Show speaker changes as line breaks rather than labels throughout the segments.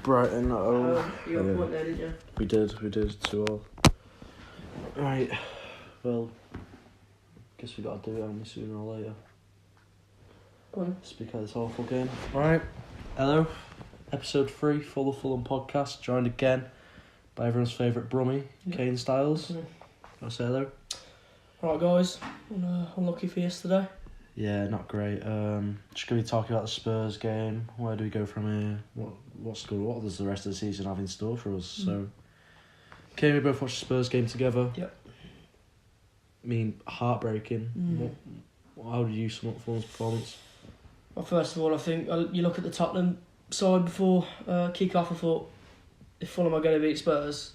Brighton at home.
You got a point there, didn't you?
We did 2-2. Right, well, guess we got to do it, haven't we, sooner or later?
Go on.
Speak of this awful game. Right, hello, episode 3, Fulham podcast, joined again by everyone's favourite Brummy, Kane Styles. I'll say hello.
Right, guys, unlucky for yesterday.
Yeah, not great. Just going to be talking about the Spurs game. Where do we go from here? What does the rest of the season have in store for us? So, we both watched the Spurs game together.
Yep.
I mean, heartbreaking. How did you sum up Fulham's performance?
Well, first of all, I think you look at the Tottenham side before kick-off. I thought if Fulham are going to beat Spurs,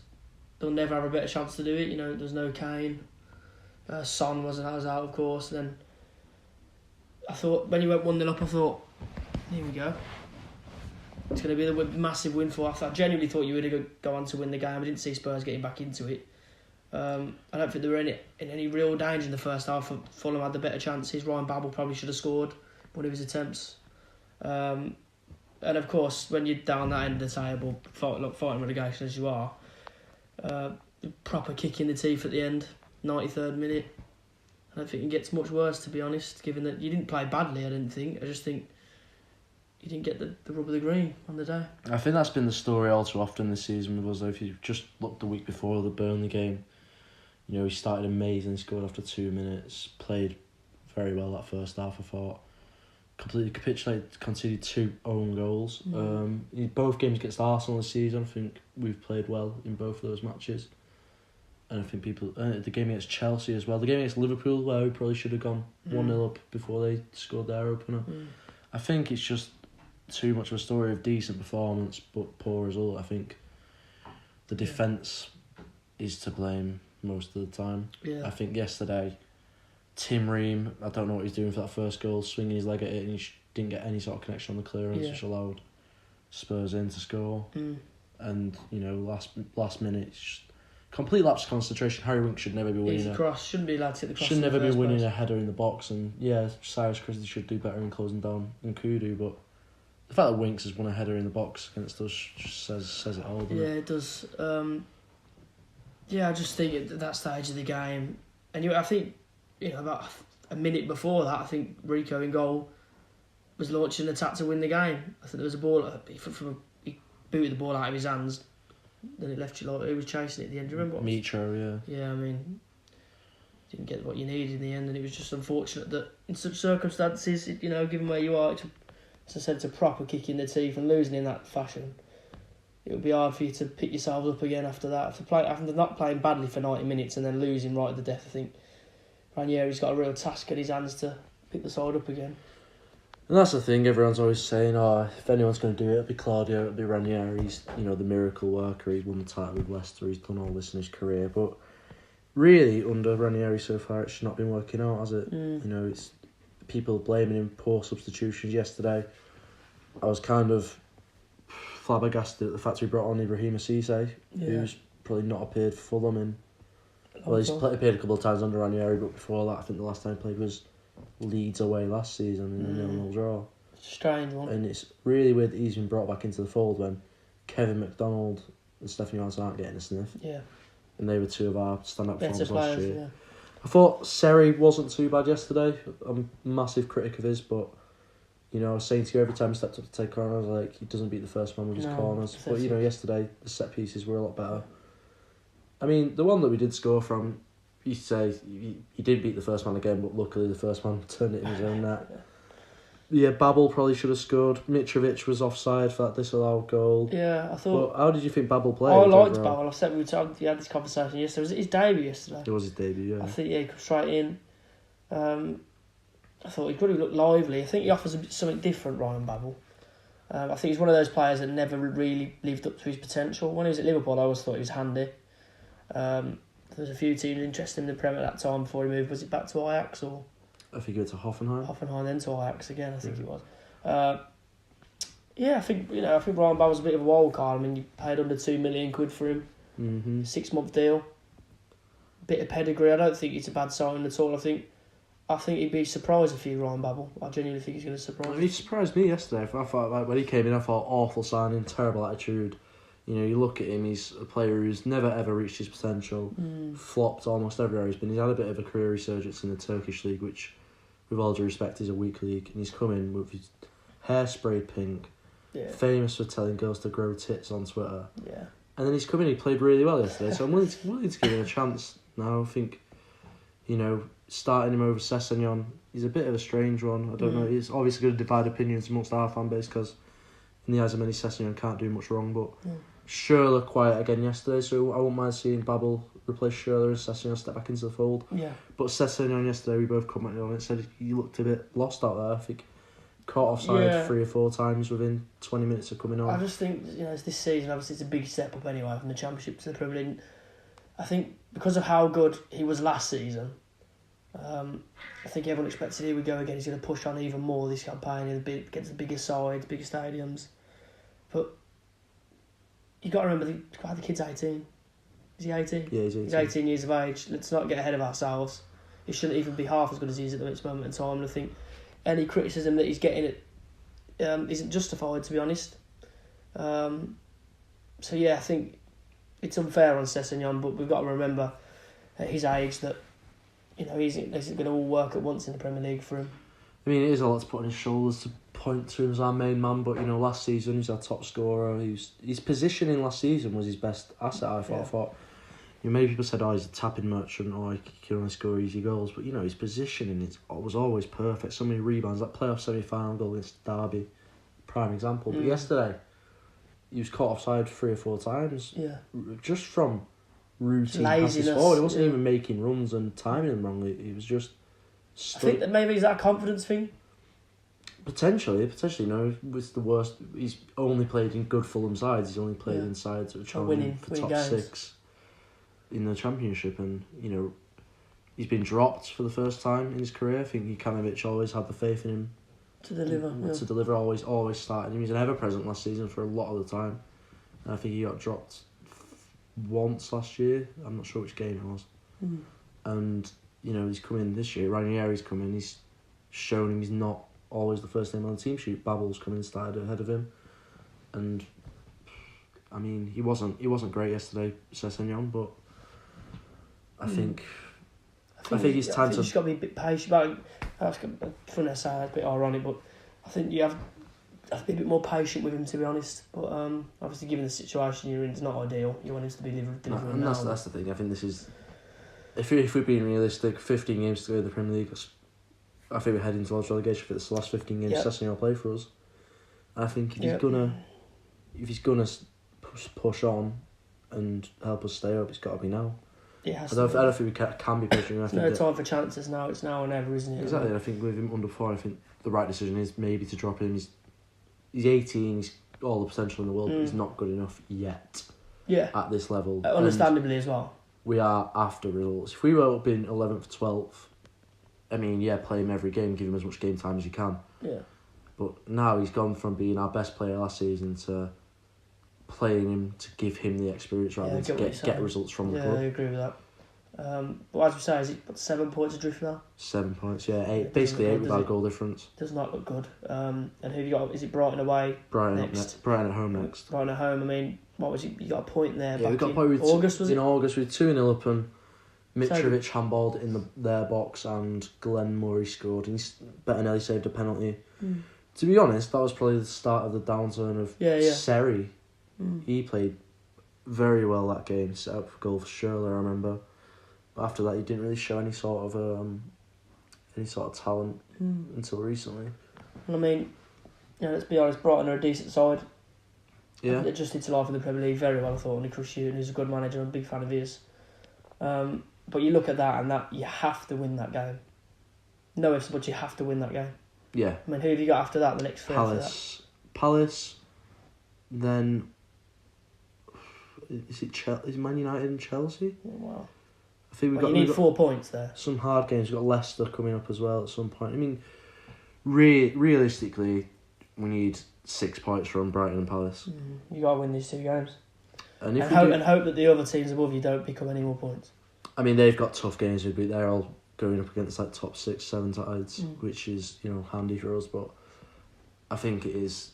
they'll never have a better chance to do it. You know, there's no Kane. Son was out, of course. And then I thought when you went 1-0 up, I thought, here we go. It's going to be the massive win for us. I genuinely thought you would go on to win the game. I didn't see Spurs getting back into it. I don't think they were in any real danger in the first half. Fulham had the better chances. Ryan Babel probably should have scored one of his attempts. And of course, when you're down that end of the table, fighting relegation as you are, proper kick in the teeth at the end, 93rd minute. I don't think it gets much worse, to be honest, given that you didn't play badly, I didn't think. I just think you didn't get the rub of the green on the day.
I think that's been the story all too often this season with us, though. If you just look the week before the Burnley game, you know, he started amazing, scored after 2 minutes, played very well that first half, I thought. Completely capitulated, conceded 2 own goals. In both games against Arsenal this season, I think we've played well in both of those matches. And I think the game against Chelsea as well, the game against Liverpool where we probably should have gone 1-0 up before they scored their opener. I think it's just too much of a story of decent performance but poor result. I think the defence is to blame most of the time.
Yeah.
I think yesterday, Tim Ream, I don't know what he's doing for that first goal, swinging his leg at it, and he didn't get any sort of connection on the clearance, which allowed Spurs in to score. And, you know, last minute, just complete lapse of concentration. Harry Winks should never be winning.
Easy cross, shouldn't be allowed to hit the cross.
Should never be winning a header in the box, and Cyrus Christie should do better in closing down Nkudu, but the fact that Winks has won a header in the box against us just says it all, doesn't it?
Yeah, it does. I just think at that stage of the game, and I think, you know, about a minute before that, I think Rico in goal was launching an attack to win the game. I think there was a ball, he booted the ball out of his hands, then it left you like he was chasing it at the end. Do you remember?
Mitro, yeah.
Yeah, I mean, didn't get what you needed in the end, and it was just unfortunate that in such circumstances, you know, given where you are, as I said, it's a proper kick in the teeth, and losing in that fashion, it would be hard for you to pick yourselves up again after that. After not playing badly for 90 minutes and then losing right at the death, I think Ranieri's got a real task at his hands to pick the side up again.
And that's the thing, everyone's always saying, if anyone's going to do it, it'll be Claudio, it'll be Ranieri. He's, you know, the miracle worker. He's won the title with Leicester, he's done all this in his career. But really, under Ranieri so far, it's not been working out, has it? You know, it's people blaming him, poor substitutions yesterday. I was kind of flabbergasted at the fact he brought on Ibrahima Cisse, who's probably not appeared for Fulham in... Well, he's appeared a couple of times under Ranieri, but before that, I think the last time he played was Leeds away last season in a 0-0 draw.
Strange one.
And it's really weird that he's been brought back into the fold when Kevin McDonald and Stephanie Johnson aren't getting a sniff.
Yeah.
And they were 2 of our stand-up performers last year.
Yeah.
I thought Seri wasn't too bad yesterday. I'm a massive critic of his, but, you know, I was saying to you every time he stepped up to take corners, like, he doesn't beat the first man with his corners. But, you know, yesterday, the set pieces were a lot better. I mean, the one that we did score from, you say he did beat the first man again, but luckily the first man turned it in his own net. Yeah, Babel probably should have scored. Mitrovic was offside for that disallowed goal.
Yeah, I thought...
But how did you think Babel played?
I liked Babel. I said we had this conversation yesterday. Was it his debut yesterday?
It was his debut, yeah.
I think, he come straight in. I thought he could have looked lively. I think he offers something different, Ryan Babel. I think he's one of those players that never really lived up to his potential. When he was at Liverpool, I always thought he was handy. There was a few teams interested in the Premier at that time before he moved. Was it back to Ajax or?
I think he went to Hoffenheim.
Hoffenheim, then to Ajax again. I think it was. I think Ryan Babel's a bit of a wild card. I mean, you paid under £2 million for him. 6-month deal. Bit of pedigree. I don't think it's a bad signing at all. I think I think he'd be surprised if you Ryan Babel. I genuinely think he's going to surprise.
He surprised me yesterday. I thought like when he came in, I thought awful signing, terrible attitude. You know, you look at him, he's a player who's never ever reached his potential, flopped almost everywhere he's been. He's had a bit of a career resurgence in the Turkish league, which, with all due respect, is a weak league. And he's come in with his hair sprayed pink, famous for telling girls to grow tits on Twitter.
Yeah.
And then he's come in, he played really well yesterday, so I'm willing to give him a chance now. I think, you know, starting him over Sessegnon, he's a bit of a strange one. I don't know, it's obviously going to divide opinions amongst our fan base because in the eyes of many, Sessegnon can't do much wrong, but Schürrle quiet again yesterday, so I won't mind seeing Babel replace Schürrle and Sessegnon step back into the fold.
Yeah.
But Sessegnon yesterday, we both commented on it, said he looked a bit lost out there. I think caught offside 3 or 4 times within 20 minutes of coming on.
I just think, you know, it's this season, obviously it's a big step up anyway from the Championship to the Premier League. I think because of how good he was last season, I think everyone expected here we go again. He's going to push on even more this campaign. He'll get to the bigger sides, bigger stadiums. But you got to remember, the kid's 18. Is he 18?
Yeah, he's 18.
He's 18 years of age. Let's not get ahead of ourselves. He shouldn't even be half as good as he is at this moment in time. And I think any criticism that he's getting isn't justified, to be honest. So yeah, I think it's unfair on Sessegnon, but we've got to remember at his age that, you know, he's going to all work at once in the Premier League for him.
I mean, it is a lot to put on his shoulders to point to him as our main man, but, you know, last season he was our top scorer. His positioning last season was his best asset, I thought.
Yeah.
I thought, you know, many people said, he's a tapping merchant, or he can only score easy goals, but, you know, his positioning was always perfect. So many rebounds, that playoff semi-final goal against Derby, prime example. But yesterday, he was caught offside 3 or 4 times.
Yeah.
Just from routine passes forward. He wasn't even making runs and timing them wrongly. He was just
I think that maybe is that a confidence thing?
Potentially, you know, it's the worst. He's only played in good Fulham sides. He's only played in sides that are challenging for top games. 6 in the Championship, and, you know, he's been dropped for the first time in his career. I think Jukanovic always had the faith in him
to deliver.
Always started him. He was an ever-present last season for a lot of the time, and I think he got dropped once last year. I'm not sure which game it was. And, you know, he's come in this year. Ranieri's come in. He's shown him he's not always the first name on the team sheet. Babel's come in, started ahead of him, and I mean, he wasn't great yesterday, Sessegnon, but I think it's time to.
You just got to be a bit patient. That's funny to say, that's a bit ironic, but I think you have to be a bit more patient with him, to be honest. But obviously, given the situation you're in, it's not ideal. You want him to be delivering.
And that's the thing. I think this is, if we're being realistic, 15 games to go in the Premier League. I think we're heading towards relegation for the last 15 games. Sessegnon will play for us. And I think if he's gonna push on and help us stay up, it's got to be now. I don't think we can be pushing.
There's no time for chances now. It's now or never, isn't it?
Exactly. I think with him under 4, I think the right decision is maybe to drop him. He's 18. He's all the potential in the world. But he's not good enough yet.
Yeah.
At this level,
understandably as well.
We are after results. If we were up in 11th, 12th, I mean, play him every game, give him as much game time as you can.
Yeah.
But now he's gone from being our best player last season to playing him to give him the experience rather than to get results from the club.
Yeah, I agree with that. But as we say, is it 7 points adrift now?
7 points, 8. Basically 8 without goal difference.
Does not look good. And who have you got? Is it Brighton away?
Brighton at home next.
Brighton at home. I mean, what was it? You got a point there.
Yeah, we got a point in August with 2-0 up, and Mitrovic handballed in their box, and Glenn Murray scored. And Bettinelli saved a penalty. To be honest, that was probably the start of the downturn of Seri. He played very well that game, set up for goal for Schürrle, I remember. But after that, he didn't really show any sort of talent until recently.
Well, I mean, let's be honest, Brighton are a decent side.
Yeah.
They just into life in the Premier League very well, I thought. Nick Hughes, who's a good manager, I'm a big fan of his. But you look at that, and you have to win that game. No ifs, but you have to win that game.
Yeah.
I mean, who have you got after that? The next 3
Palace. Then is Man United and Chelsea?
Oh, wow.
I think
you need 4 points there.
Some hard games. We've got Leicester coming up as well at some point. I mean, realistically, we need 6 points from Brighton and Palace.
You got to win these 2 games.
And
hope that the other teams above you don't pick up any more points.
I mean, they've got tough games, but they're all going up against like top 6, 7 sides, which is, you know, handy for us. But I think it's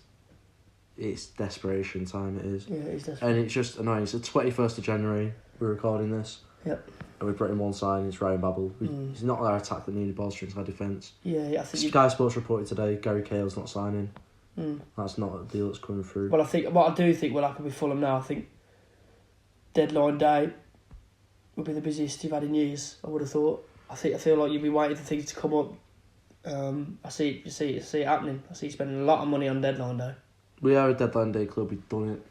desperation time. It is.
Yeah, it is desperate.
And it's just annoying. It's the 21st of January. We're recording this.
Yep.
And we've brought in one sign. It's Ryan Babel. It's not our attack that needed bolstering. It's our defence.
Yeah, I think
Sky Sports reported today Gary Cahill's not signing. That's not a deal that's coming through.
Well, what I do think will happen with Fulham now, I think deadline day will be the busiest you've had in years. I would have thought. I feel like you'll be waiting for things to come up. I see it happening. I see you spending a lot of money on deadline day.
We are a deadline day club. We've done it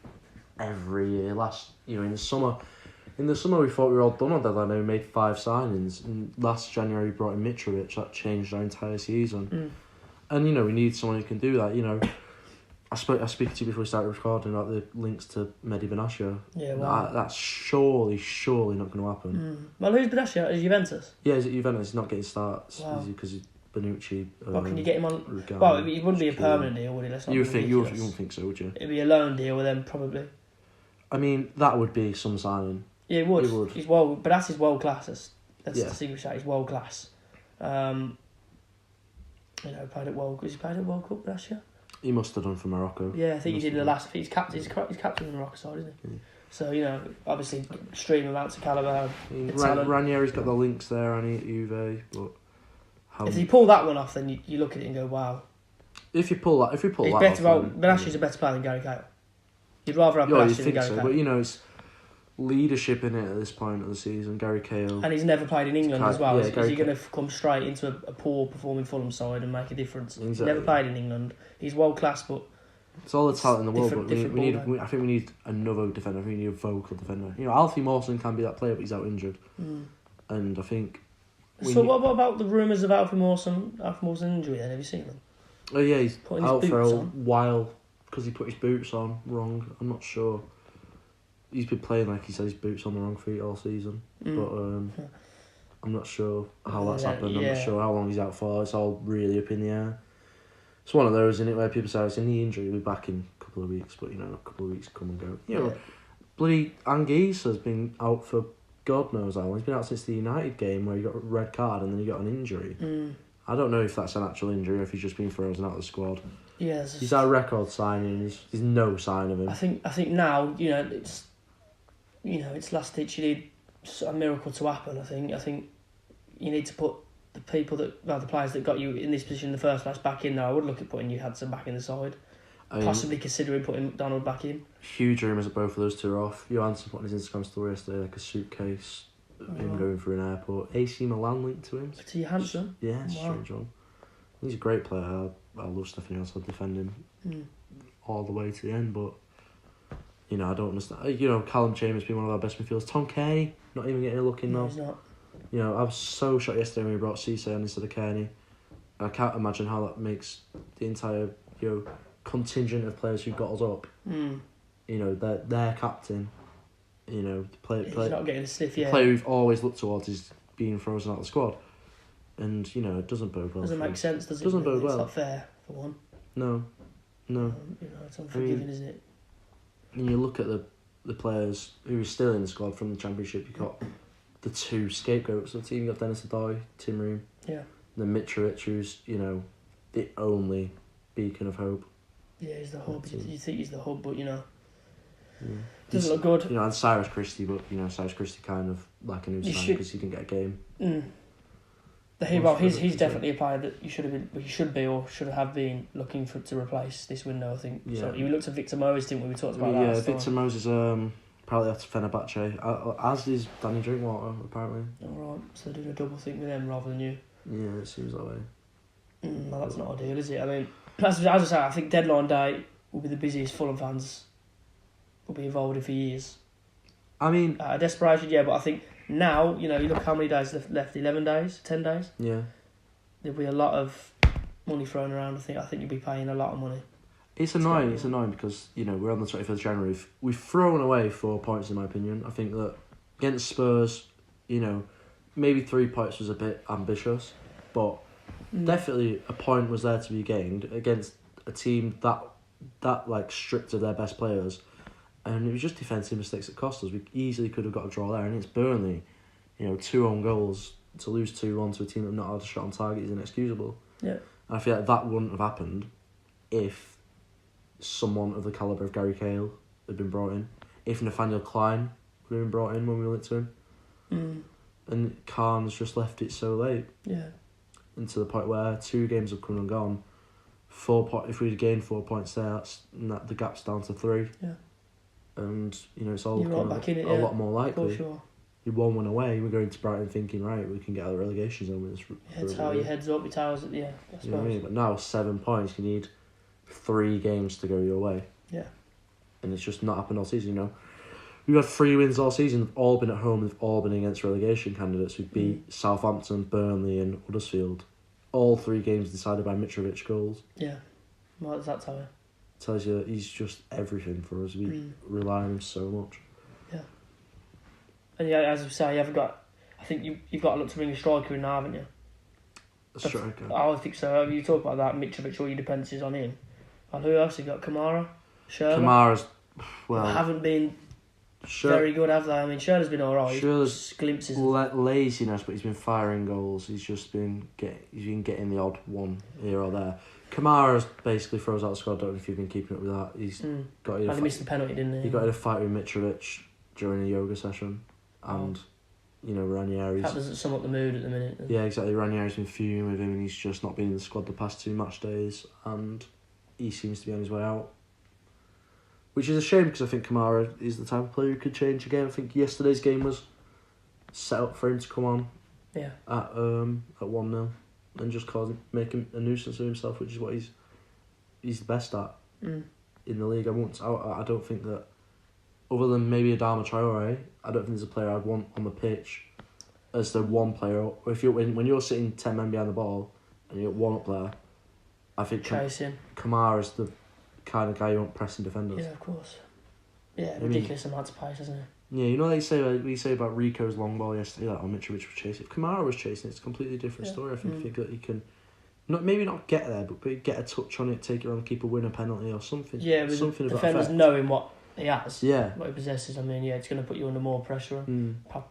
every year. In the summer we thought we were all done on deadline day. We made 5 signings. And last January we brought in Mitrovic. That changed our entire season. And we need someone who can do that. I spoke to you before we started recording about the links to Mehdi Benatia.
Yeah, wow.
That's surely not going to happen.
Well, who's Benatia? Is Juventus?
Yeah, he's at Juventus. He's not getting starts because he's Bonucci.
Well, can you get him on?
Rugani,
Well, it wouldn't be a permanent deal, would it? Let's not
you
be
wouldn't think so, would you?
It'd be a loan deal with them, probably.
I mean, that would be some signing.
Yeah, it would.
It would.
He's Benassia's world class. That's the secret shot. He's world class. Played at World. Was he played at World Cup last year?
He must have done for Morocco.
Yeah, I think he did the last. He's captain of the Morocco side, isn't he? Yeah. So obviously, extreme amounts of calibre.
Ranieri's got the links there, and at Juve, but
if you pull that one off, then you look at it and go, wow.
If you pull that,
he's better. Benassia's a better player than Gary Cahill. You'd rather have Benatia than Gary Cahill.
But it's leadership in it at this point of the season. Gary Cahill,
and he's never played in England as well. Is he going to come straight into a poor performing Fulham side and make a difference? Exactly. He's never played in England. He's world class, but
it's all the talent in the world. But I think we need another defender. I think we need a vocal defender. Alfie Mawson can be that player, but he's out injured. And I think.
What about the rumours of Alfie Mawson injury? Then have you seen them?
Oh yeah, he's out for a while because he put his boots on wrong. I'm not sure. He's been playing like he said his boots on the wrong feet all season, but I'm not sure how that's happened. I'm not sure how long he's out for. It's all really up in the air. It's one of those, isn't it, where people say it's a knee injury, he'll be back in a couple of weeks, but a couple of weeks come and go. Bloody Anguisse has been out for God knows how long. He's been out since the United game where he got a red card and then he got an injury. I don't know if that's an actual injury or if he's just been frozen out of the squad.
Yeah,
he's our record signing. There's no sign of him. I
think now it's last ditch. You need a miracle to happen. I think you need to put the players that got you in this position in the first place back in there. I would look at putting you Hudson back in the side. Possibly considering putting McDonald back in.
Huge rumours that both of those two are off. Johansson put on his Instagram story yesterday like a suitcase of him going through an airport. AC Milan linked to him.
To Johansson?
Yeah, strange one. He's a great player. I love Stefan Johansson. I'll defend him all the way to the end, but I don't understand. Callum Chambers being one of our best midfielders. Tom Kearney not even getting a look in now.
He's not.
I was so shocked yesterday when we brought Cisse on instead of Kearney. I can't imagine how that makes the entire contingent of players who got us up. Their captain. He's
not getting a sniff yet.
The player we've always looked towards is being frozen out of the squad, and it doesn't bode well.
Doesn't make sense, does it?
Doesn't bode well.
It's not fair for one.
No.
It's unforgiving, isn't it?
And you look at the players who are still in the squad from the Championship. You've got the two scapegoats of the team. You've got Dennis Adoy, Tim Ream.
Yeah.
And then Mitrovic, who's the only beacon of hope.
Yeah, he's the hub. You think he's the hub, but doesn't look good.
And Cyrus Christie, but Cyrus Christie kind of like a new sign because he didn't get a game.
He's definitely a player that you should have been looking to replace this window. I think. Yeah. So you looked at Victor Moses, didn't we? We talked about that.
Yeah, Victor Moses apparently that's Fenerbahce, as is Danny Drinkwater apparently.
All right, so they're doing a double thing with them rather than you.
Yeah, it seems that way.
Well, that's not ideal, is it? I mean, as I say, I think deadline day will be the busiest Fulham fans will be involved in for years.
I mean,
desperation, yeah, but I think now, you look how many days left, 11 days, 10 days?
Yeah.
There'll be a lot of money thrown around. I think you'll be paying a lot of money.
It's annoying because, we're on the 25th of January. We've thrown away 4 points, in my opinion. I think that against Spurs, maybe 3 points was a bit ambitious, but definitely a point was there to be gained against a team that like stripped of their best players, and it was just defensive mistakes that cost us. We easily could have got a draw there, and it's Burnley, 2 own goals to lose 2-1 to a team that not had a shot on target is inexcusable.
Yeah.
And I feel like that wouldn't have happened if someone of the calibre of Gary Cahill had been brought in. If Nathaniel Klein would have been brought in when we linked to him. And Khan's just left it so late.
Yeah.
And to the point where 2 games have come and gone. If we'd gained 4 points there, the gap's down to 3.
Yeah.
And, it's all
You're right back in it,
a lot more likely.
For sure.
You're 1 away, we're going to Brighton thinking, right, we can get out of the relegation zone with this.
Yeah, it's how your head's up, your towers, yeah, I suppose.
You know what I mean? But now 7 points, you need 3 games to go your way.
Yeah.
And it's just not happened all season, We've had 3 wins all season, they've all been at home, they've all been against relegation candidates. We beat Southampton, Burnley and Huddersfield. All 3 games decided by Mitrovic goals.
Yeah. What does that tell you?
Tells you that he's just everything for us. We rely on him so much.
Yeah. And yeah, as you say, I think you've got to look to bring a striker in now, haven't you?
A striker.
I think so. You talk about that, Mitrovic, all your dependencies on him. And who else? You've got Kamara, Schürrle.
Kamara's,
haven't been very good, have they? I mean, Schürrle's been alright.
Schürrle's
glimpses.
Laziness, but he's been firing goals. He's just been getting the odd one here or there. Kamara basically throws out the squad. I don't know if you've been keeping up with that. He's got.
And he missed the penalty, didn't he?
He got in a fight with Mitrovic during a yoga session, and Ranieri's.
That doesn't sum up the mood at the minute.
Yeah, exactly. Ranieri's been fuming with him, and he's just not been in the squad the past 2 match days, and he seems to be on his way out. Which is a shame because I think Kamara is the type of player who could change a game. I think yesterday's game was set up for him to come on.
Yeah.
At 1-0 and just make him a nuisance of himself, which is what he's the best at in the league. I don't think that, other than maybe Adama Traore, I don't think there's a player I'd want on the pitch as the one player. When you're sitting 10 men behind the ball and you're one up there, I think Kamara's the kind of guy you want pressing defenders.
Yeah, of course. Yeah, ridiculous amounts of pace, isn't it?
Yeah, we say about Rico's long ball yesterday, that Mitrovic was chasing. If Kamara was chasing, it's a completely different story. I think that he can, maybe not get there, but get a touch on it, take it around the keeper, win a penalty or something.
Yeah, with
something
defenders knowing what he has, what he possesses. I mean, it's going to put you under more pressure.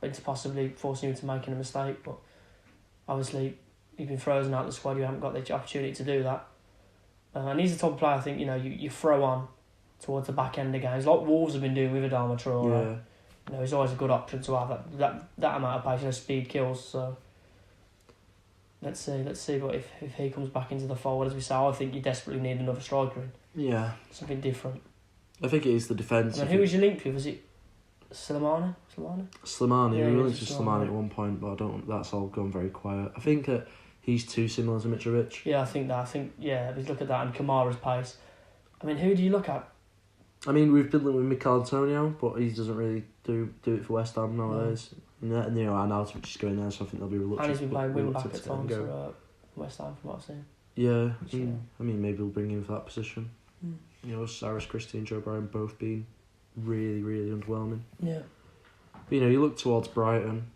It's possibly forcing you into making a mistake, but obviously you've been frozen out of the squad. You haven't got the opportunity to do that. And he's the type of player I think you throw on towards the back end of games, like Wolves have been doing with Adama Traore. Yeah. He's always a good option to have that amount of pace. Speed kills. So let's see what if he comes back into the fold. As we say, I think you desperately need another striker in. Yeah. Something different.
I think it is the defence.
Who was you linked with? Was it Slimani?
Slimani. Yeah, we were linked with Slimani at one point, but that's all gone very quiet. I think that he's too similar to Mitrovic.
Yeah, I think if you look at that and Kamara's pace, I mean, who do you look at?
I mean, we've been with Mikel Antonio, but he doesn't really do it for West Ham nowadays. No. And Arnautovic is going there, so I think they'll be reluctant.
And he's been playing wing back at times for West Ham, from what I've seen.
Yeah, I mean, maybe we'll bring him for that position. Cyrus Christie and Joe Bryan both been really, really underwhelming.
Yeah.
But, you look towards Brighton,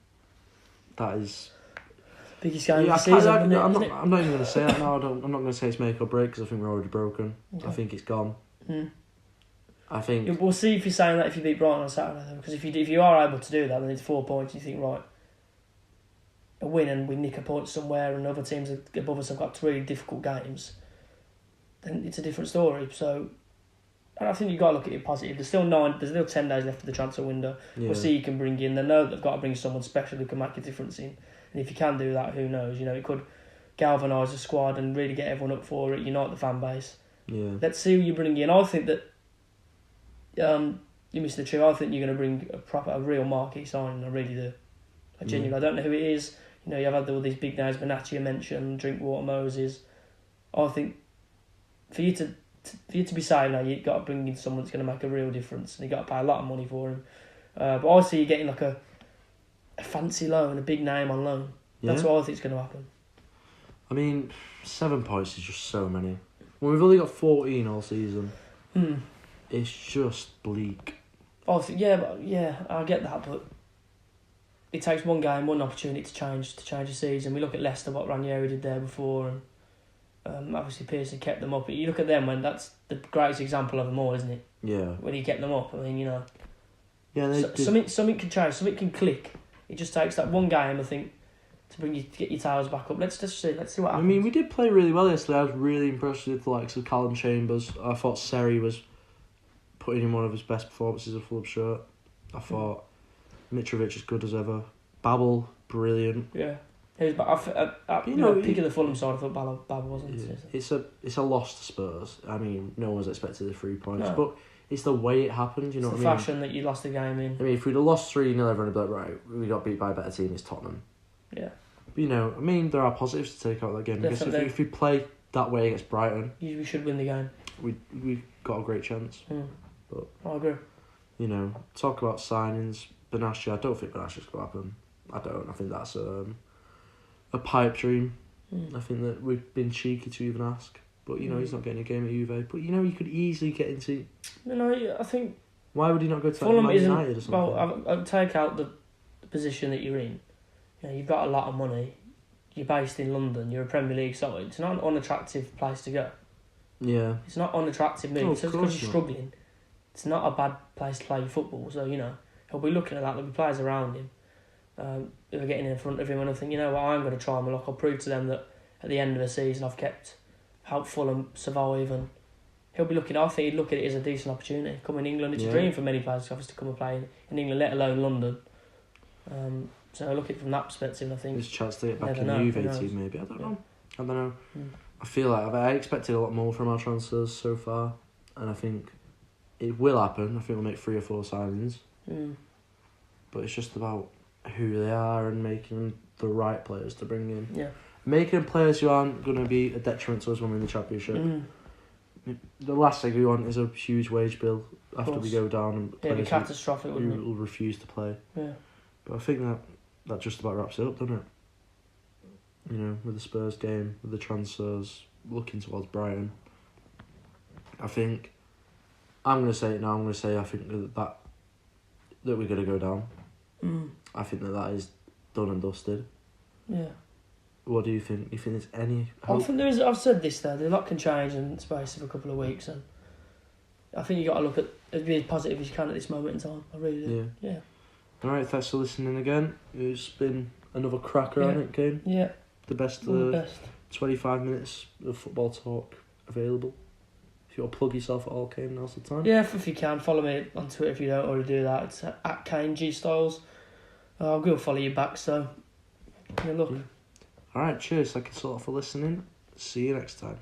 that is...
Biggest game of the season,
I'm not even going to say that now. I'm not going to say it's make or break because I think we're already broken. Okay. I think it's gone. I think
we'll see if you're saying that if you beat Brighton on Saturday, though, because if you are able to do that, then it's 4 points. You think, right, a win and we nick a point somewhere, and other teams above us have got 3 difficult games. Then it's a different story. So, and I think you've got to look at it positive. There's still 10 days left of the transfer window. Yeah. We'll see who you can bring in. They know they've got to bring someone special who can make a difference in. And if you can do that, who knows? It could galvanise the squad and really get everyone up for it, unite the fan base.
Yeah.
Let's see who you bring in. I think that you missed the truth. I think you're going to bring a real marquee signing. I really do. I genuinely. I don't know who it is. You've had all these big names, Benatia mentioned, Drinkwater, Moses. I think for you to be saying, you've got to bring in someone that's going to make a real difference, and you've got to pay a lot of money for him. But I see you getting like a fancy loan, a big name on loan. Yeah. That's what I think is going to happen.
I mean, 7 points is just so many. Well, we've only got 14 all season. It's just bleak.
I get that, but it takes one game, one opportunity to change the season. We look at Leicester, what Ranieri did there before, and obviously Pearson kept them up. But you look at them when that's the greatest example of them all, isn't it?
Yeah.
When he kept them up, I mean,
Yeah,
something can change, something can click. It just takes that one game. I think to get your towers back up. Let's see what happens.
I mean, we did play really well yesterday. I was really impressed with the likes of Callum Chambers. I thought Seri was putting in one of his best performances in a Fulham shirt. I thought Mitrovic as good as ever. Babel, brilliant.
Yeah. Pick of the Fulham side, I thought Babel wasn't.
Yeah. It's a loss to Spurs. I mean, no one's expected the 3 points,
No.
but it's the way it happened. You know what I mean?
It's the fashion that you lost the game in.
I mean, if we'd have lost 3-0, everyone would be like, right, we got beat by a better team. It's Tottenham.
Yeah.
But, you know, I mean, there are positives to take out of that game. Because if we play that way against Brighton,
we should win the game.
We've got a great chance. But
I agree.
You know, talk about signings. Benassi, I don't think Benassi going to happen. I don't. I think that's a pipe dream. I think that we've been cheeky to even ask. But, you know, he's not getting a game at Juve. But, you know, he could easily get into...
I think...
Why would he not go to
Fulham
Man United or something?
Well, I'll take out the position that you're in. You know, you've got a lot of money. You're based in London. You're a Premier League side. It's not an unattractive place to go.
Yeah.
It's not unattractive move.
No,
Just because you're struggling, it's not a bad place to play your football. So, you know, he'll be looking at that. There'll be players around him who are getting in front of him. And I think, you know what, I'm going to try my luck. I'll prove to them that at the end of the season I've helped Fulham survive. And he'll be looking, I think he'd look at it as a decent opportunity. Coming to England, it's a dream for many players to come and play in England, let alone London. So I look at it from that perspective, I think...
There's a chance to get back in the Juve team, maybe. I don't know. I feel like I expected a lot more from our transfers so far, and I think it will happen. I think we'll make 3 or 4 signings. But it's just about who they are and making the right players to bring in.
Yeah.
Making players who aren't going to be a detriment to us when we're in the Championship. The last thing we want is a huge wage bill after we go down. And
it'd be catastrophic, wouldn't it?
Who will refuse to play.
Yeah.
But I think that just about wraps it up, doesn't it? You know, with the Spurs game, with the transfers, looking towards Brighton. I think, I'm going to say it now, I think that we're going to go down. I think that is done and dusted. Yeah. What do you think? You think there's any hope?
I think there is. I've said this though. A lot can change in the space of a couple of weeks, and I think you got to look at be as positive as you can at this moment in time. I really do. Yeah.
All right. Thanks for listening again. It's been another cracker, hasn't it, Kane?
Yeah.
The best 25 minutes of football talk available. If you want to plug yourself at all, Kane, now's the time.
Yeah, if you can follow me on Twitter if you don't already do that. It's at Kane G Styles. I'll go follow you back. So, look.
Alright, cheers. Thank you so much for listening. See you next time.